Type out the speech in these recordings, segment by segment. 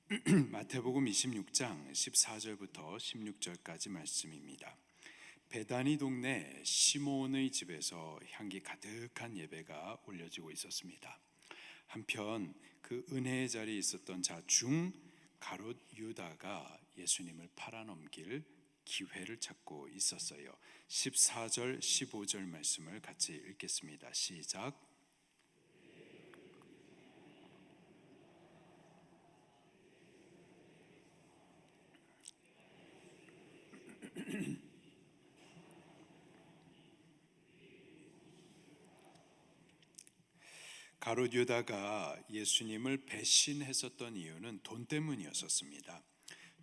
마태복음 26장 14절부터 16절까지 말씀입니다. 베다니 동네 시몬의 집에서 향기 가득한 예배가 올려지고 있었습니다. 한편 그 은혜의 자리에 있었던 자 중 가롯 유다가 예수님을 팔아넘길 기회를 찾고 있었어요. 14절 15절 말씀을 같이 읽겠습니다. 시작. 가롯 유다가 예수님을 배신했었던 이유는 돈 때문이었습니다.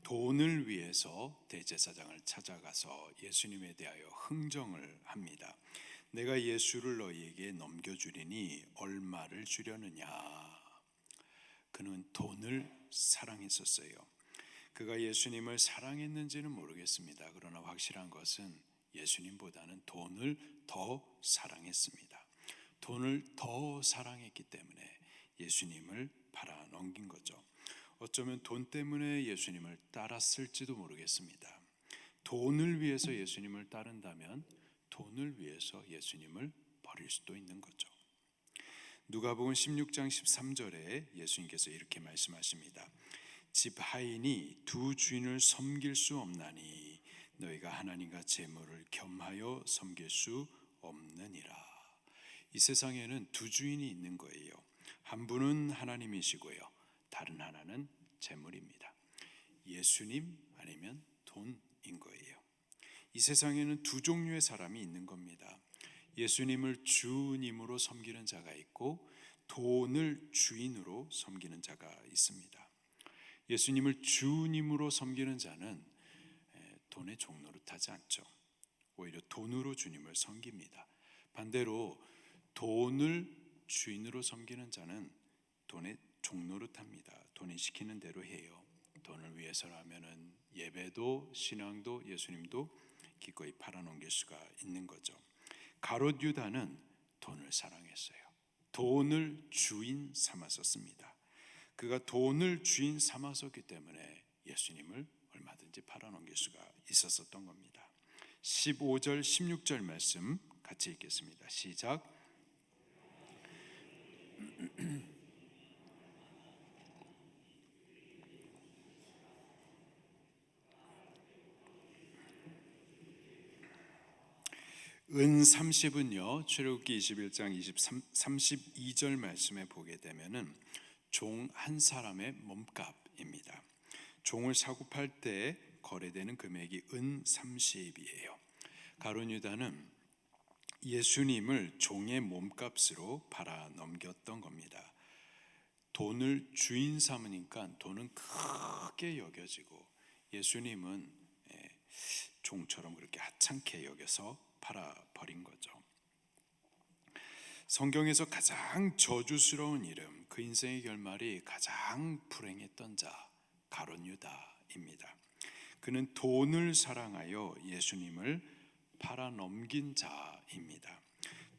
돈을 위해서 대제사장을 찾아가서 예수님에 대하여 흥정을 합니다. 내가 예수를 너희에게 넘겨주리니 얼마를 주려느냐. 그는 돈을 사랑했었어요. 그가 예수님을 사랑했는지는 모르겠습니다. 그러나 확실한 것은 예수님보다는 돈을 더 사랑했습니다. 돈을 더 사랑했기 때문에 예수님을 팔아넘긴 거죠. 어쩌면 돈 때문에 예수님을 따랐을지도 모르겠습니다. 돈을 위해서 예수님을 따른다면 돈을 위해서 예수님을 버릴 수도 있는 거죠. 누가복음 16장 13절에 예수님께서 이렇게 말씀하십니다. 집 하인이 두 주인을 섬길 수 없나니 너희가 하나님과 재물을 겸하여 섬길 수 없느니라. 이 세상에는 두 주인이 있는 거예요. 한 분은 하나님이시고요, 다른 하나는 재물입니다. 예수님 아니면 돈인 거예요. 이 세상에는 두 종류의 사람이 있는 겁니다. 예수님을 주님으로 섬기는 자가 있고 돈을 주인으로 섬기는 자가 있습니다. 예수님을 주님으로 섬기는 자는 돈의 종노릇하지 않죠. 오히려 돈으로 주님을 섬깁니다. 반대로 돈을 주인으로 섬기는 자는 돈의 종노릇합니다. 돈이 시키는 대로 해요. 돈을 위해서라면은 예배도 신앙도 예수님도 기꺼이 팔아넘길 수가 있는 거죠. 가롯 유다는 돈을 사랑했어요. 돈을 주인 삼았었습니다. 그가 돈을 주인 삼았었기 때문에 예수님을 얼마든지 팔아넘길 수가 있었던 겁니다. 15절 16절 말씀 같이 읽겠습니다. 시작. 은 30은요 출애굽기 21장 32절 말씀에 보게 되면은 종 한 사람의 몸값입니다. 종을 사고 팔 때 거래되는 금액이 은 30이에요. 가룟 유다는 예수님을 종의 몸값으로 팔아 넘겼던 겁니다. 돈을 주인 삼으니까 돈은 크게 여겨지고 예수님은 종처럼 그렇게 하찮게 여겨서 팔아버린 거죠. 성경에서 가장 저주스러운 이름, 그 인생의 결말이 가장 불행했던 자 가룟 유다입니다. 그는 돈을 사랑하여 예수님을 팔아넘긴 자입니다.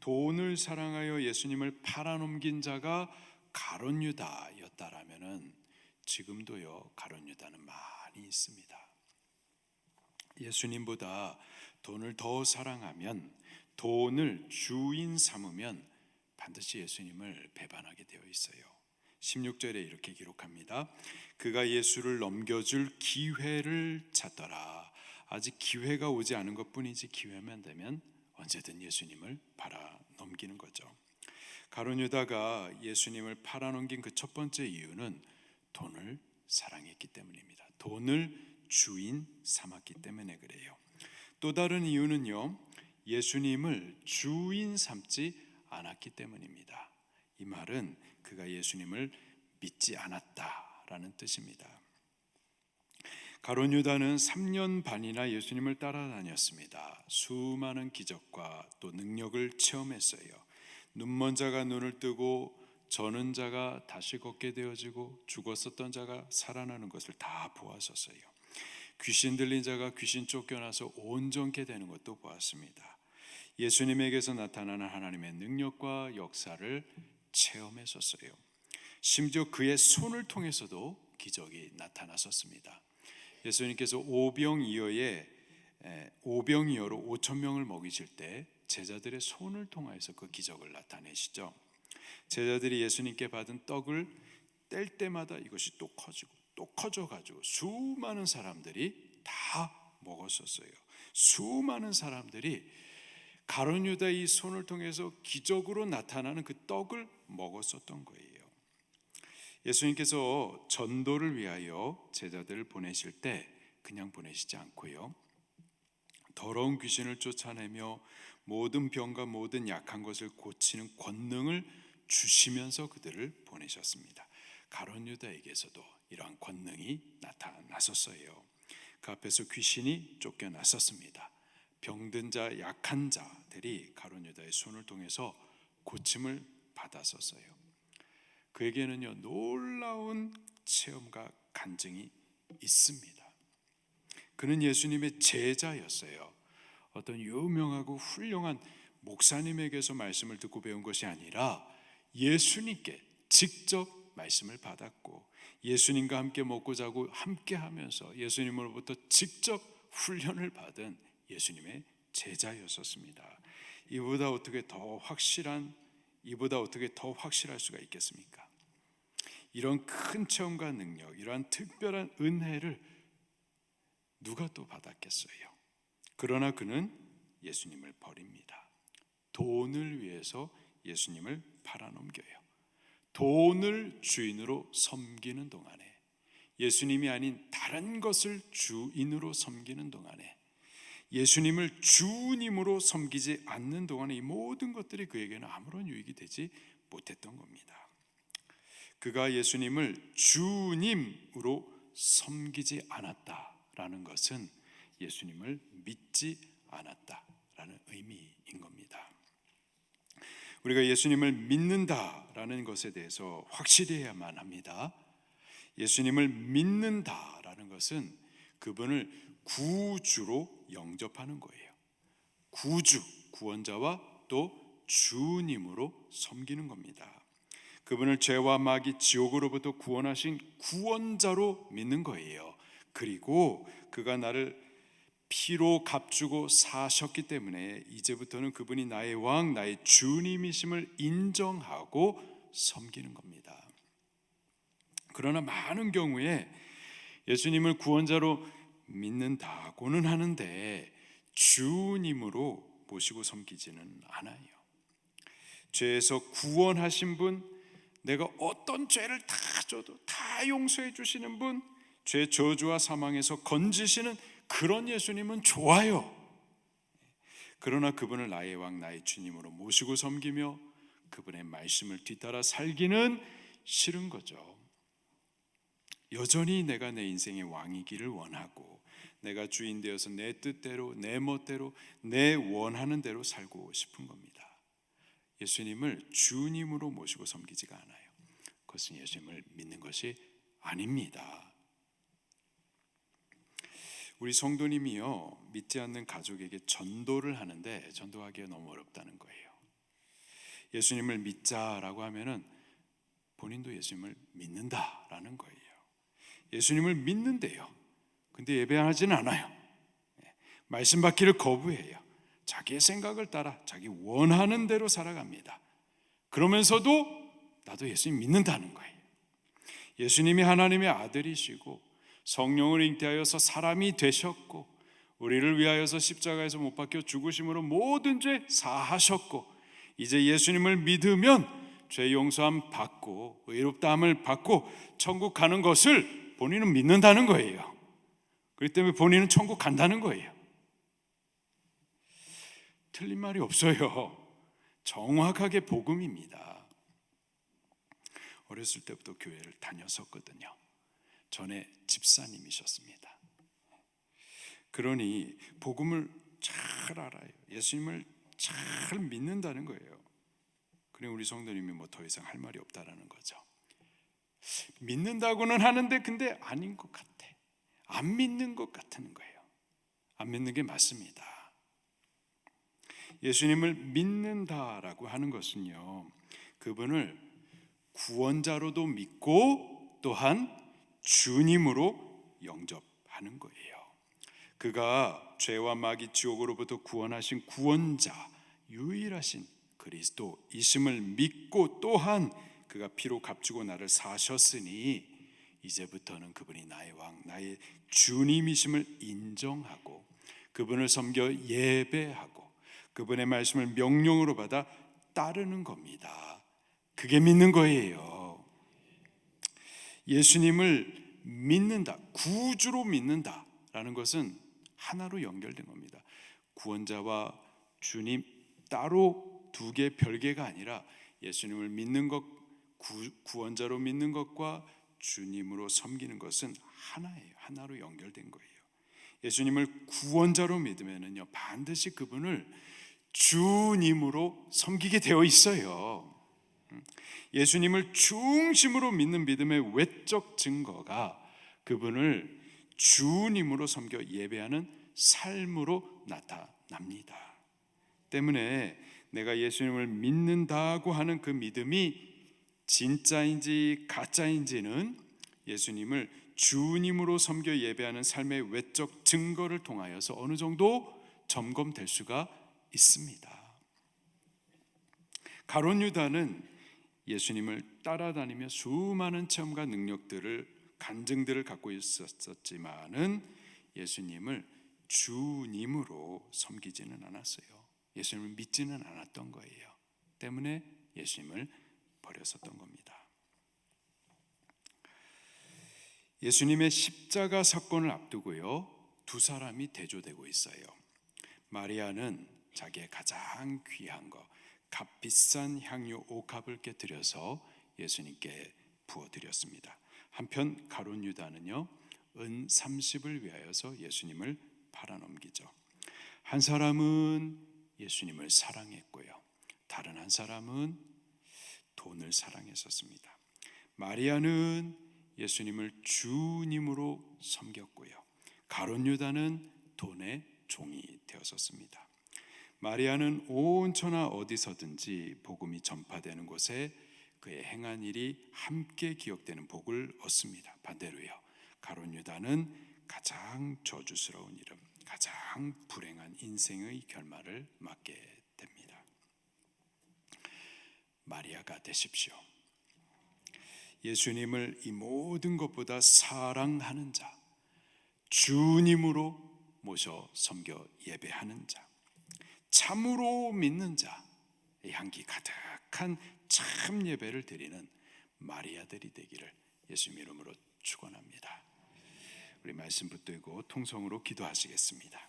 돈을 사랑하여 예수님을 팔아넘긴 자가 가룟 유다였다라면은 지금도요 가룟 유다는 많이 있습니다. 예수님보다 돈을 더 사랑하면, 돈을 주인 삼으면 반드시 예수님을 배반하게 되어 있어요. 16절에 이렇게 기록합니다. 그가 예수를 넘겨줄 기회를 찾더라. 아직 기회가 오지 않은 것뿐이지 기회만 되면 언제든 예수님을 팔아 넘기는 거죠. 가룟 유다가 예수님을 팔아 넘긴 그 첫 번째 이유는 돈을 사랑했기 때문입니다. 돈을 주인 삼았기 때문에 그래요. 또 다른 이유는요, 예수님을 주인 삼지 않았기 때문입니다. 이 말은 그가 예수님을 믿지 않았다라는 뜻입니다. 가룟 유다는 3년 반이나 예수님을 따라다녔습니다. 수많은 기적과 또 능력을 체험했어요. 눈먼 자가 눈을 뜨고 저는 자가 다시 걷게 되어지고 죽었었던 자가 살아나는 것을 다 보았었어요. 귀신 들린 자가 귀신 쫓겨나서 온전케 되는 것도 보았습니다. 예수님에게서 나타나는 하나님의 능력과 역사를 체험했었어요. 심지어 그의 손을 통해서도 기적이 나타났었습니다. 예수님께서 오병이어로 5천 명을 먹이실 때 제자들의 손을 통하여서 그 기적을 나타내시죠. 제자들이 예수님께 받은 떡을 뗄 때마다 이것이 또 커지고 또 커져가지고 수많은 사람들이 다 먹었었어요. 수많은 사람들이 가룟 유다의 손을 통해서 기적으로 나타나는 그 떡을 먹었었던 거예요. 예수님께서 전도를 위하여 제자들을 보내실 때 그냥 보내시지 않고요, 더러운 귀신을 쫓아내며 모든 병과 모든 약한 것을 고치는 권능을 주시면서 그들을 보내셨습니다. 가룟 유다에게서도 이러한 권능이 나타났었어요. 그 앞에서 귀신이 쫓겨났었습니다. 병든 자, 약한 자들이 가룟 유다의 손을 통해서 고침을 받았었어요. 그에게는요, 놀라운 체험과 간증이 있습니다. 그는 예수님의 제자였어요. 어떤 유명하고 훌륭한 목사님에게서 말씀을 듣고 배운 것이 아니라 예수님께 직접 말씀을 받았고, 예수님과 함께 먹고 자고 함께 하면서 예수님으로부터 직접 훈련을 받은 예수님의 제자였었습니다. 이보다 어떻게 더 확실할 수가 있겠습니까? 이런 큰 체험과 능력, 이러한 특별한 은혜를 누가 또 받았겠어요? 그러나 그는 예수님을 버립니다. 돈을 위해서 예수님을 팔아넘겨요. 돈을 주인으로 섬기는 동안에, 예수님이 아닌 다른 것을 주인으로 섬기는 동안에, 예수님을 주님으로 섬기지 않는 동안에 이 모든 것들이 그에게는 아무런 유익이 되지 못했던 겁니다. 그가 예수님을 주님으로 섬기지 않았다라는 것은 예수님을 믿지 않았다라는 의미인 겁니다. 우리가 예수님을 믿는다라는 것에 대해서 확실히 해야만 합니다. 예수님을 믿는다라는 것은 그분을 구주로 영접하는 거예요. 구주, 구원자와 또 주님으로 섬기는 겁니다. 그분을 죄와 마귀 지옥으로부터 구원하신 구원자로 믿는 거예요. 그리고 그가 나를 피로 값주고 사셨기 때문에 이제부터는 그분이 나의 왕, 나의 주님이심을 인정하고 섬기는 겁니다. 그러나 많은 경우에 예수님을 구원자로 믿는다고는 하는데 주님으로 모시고 섬기지는 않아요. 죄에서 구원하신 분, 내가 어떤 죄를 다 져도 다 용서해 주시는 분, 죄 저주와 사망에서 건지시는 그런 예수님은 좋아요. 그러나 그분을 나의 왕, 나의 주님으로 모시고 섬기며 그분의 말씀을 뒤따라 살기는 싫은 거죠. 여전히 내가 내 인생의 왕이기를 원하고, 내가 주인 되어서 내 뜻대로, 내 멋대로, 내 원하는 대로 살고 싶은 겁니다. 예수님을 주님으로 모시고 섬기지가 않아요. 그것은 예수님을 믿는 것이 아닙니다. 우리 성도님이요, 믿지 않는 가족에게 전도를 하는데 전도하기가 너무 어렵다는 거예요. 예수님을 믿자라고 하면은 본인도 예수님을 믿는다라는 거예요. 예수님을 믿는데요, 근데 예배하지는 않아요. 말씀 받기를 거부해요. 자기의 생각을 따라 자기 원하는 대로 살아갑니다. 그러면서도 나도 예수님 믿는다는 거예요. 예수님이 하나님의 아들이시고 성령을 잉태하여서 사람이 되셨고, 우리를 위하여서 십자가에서 못 박혀 죽으심으로 모든 죄 사하셨고, 이제 예수님을 믿으면 죄 용서함 받고 의롭다함을 받고 천국 가는 것을 본인은 믿는다는 거예요. 그렇기 때문에 본인은 천국 간다는 거예요. 틀린 말이 없어요. 정확하게 복음입니다. 어렸을 때부터 교회를 다녔었거든요. 전에 집사님이셨습니다. 그러니 복음을 잘 알아요. 예수님을 잘 믿는다는 거예요. 그래, 우리 성도님이 뭐 더 이상 할 말이 없다라는 거죠. 믿는다고는 하는데 근데 아닌 것 같아. 안 믿는 것 같은 거예요. 안 믿는 게 맞습니다. 예수님을 믿는다라고 하는 것은요, 그분을 구원자로도 믿고 또한 주님으로 영접하는 거예요. 그가 죄와 마귀 지옥으로부터 구원하신 구원자, 유일하신 그리스도이심을 믿고 또한 그가 피로 값주고 나를 사셨으니 이제부터는 그분이 나의 왕, 나의 주님이심을 인정하고 그분을 섬겨 예배하고 그분의 말씀을 명령으로 받아 따르는 겁니다. 그게 믿는 거예요. 예수님을 믿는다, 구주로 믿는다라는 것은 하나로 연결된 겁니다. 구원자와 주님 따로 두 개 별개가 아니라 예수님을 믿는 것, 구원자로 믿는 것과 주님으로 섬기는 것은 하나예요. 하나로 연결된 거예요. 예수님을 구원자로 믿으면은요, 반드시 그분을 주님으로 섬기게 되어 있어요. 예수님을 중심으로 믿는 믿음의 외적 증거가 그분을 주님으로 섬겨 예배하는 삶으로 나타납니다. 때문에 내가 예수님을 믿는다고 하는 그 믿음이 진짜인지 가짜인지는 예수님을 주님으로 섬겨 예배하는 삶의 외적 증거를 통하여서 어느 정도 점검될 수가 있습니다. 가룟 유다는 예수님을 따라다니며 수많은 체험과 능력들을, 간증들을 갖고 있었지만은 예수님을 주님으로 섬기지는 않았어요. 예수님을 믿지는 않았던 거예요. 때문에 예수님을 버렸었던 겁니다. 예수님의 십자가 사건을 앞두고요, 두 사람이 대조되고 있어요. 마리아는 자기의 가장 귀한 것, 값비싼 향유 옥합을 깨뜨려서 예수님께 부어드렸습니다. 한편 가룟 유다는요, 은 30을 위하여서 예수님을 팔아넘기죠. 한 사람은 예수님을 사랑했고요, 다른 한 사람은 돈을 사랑했었습니다. 마리아는 예수님을 주님으로 섬겼고요, 가룟 유다는 돈의 종이 되었었습니다. 마리아는 온 천하 어디서든지 복음이 전파되는 곳에 그의 행한 일이 함께 기억되는 복을 얻습니다. 반대로요, 가룟 유다는 가장 저주스러운 이름, 가장 불행한 인생의 결말을 맞게 됩니다. 마리아가 되십시오. 예수님을 이 모든 것보다 사랑하는 자, 주님으로 모셔 섬겨 예배하는 자, 참으로 믿는 자, 향기 가득한 참 예배를 드리는 마리아들이 되기를 예수님 이름으로 축원합니다. 우리 말씀 붙들고 통성으로 기도하시겠습니다.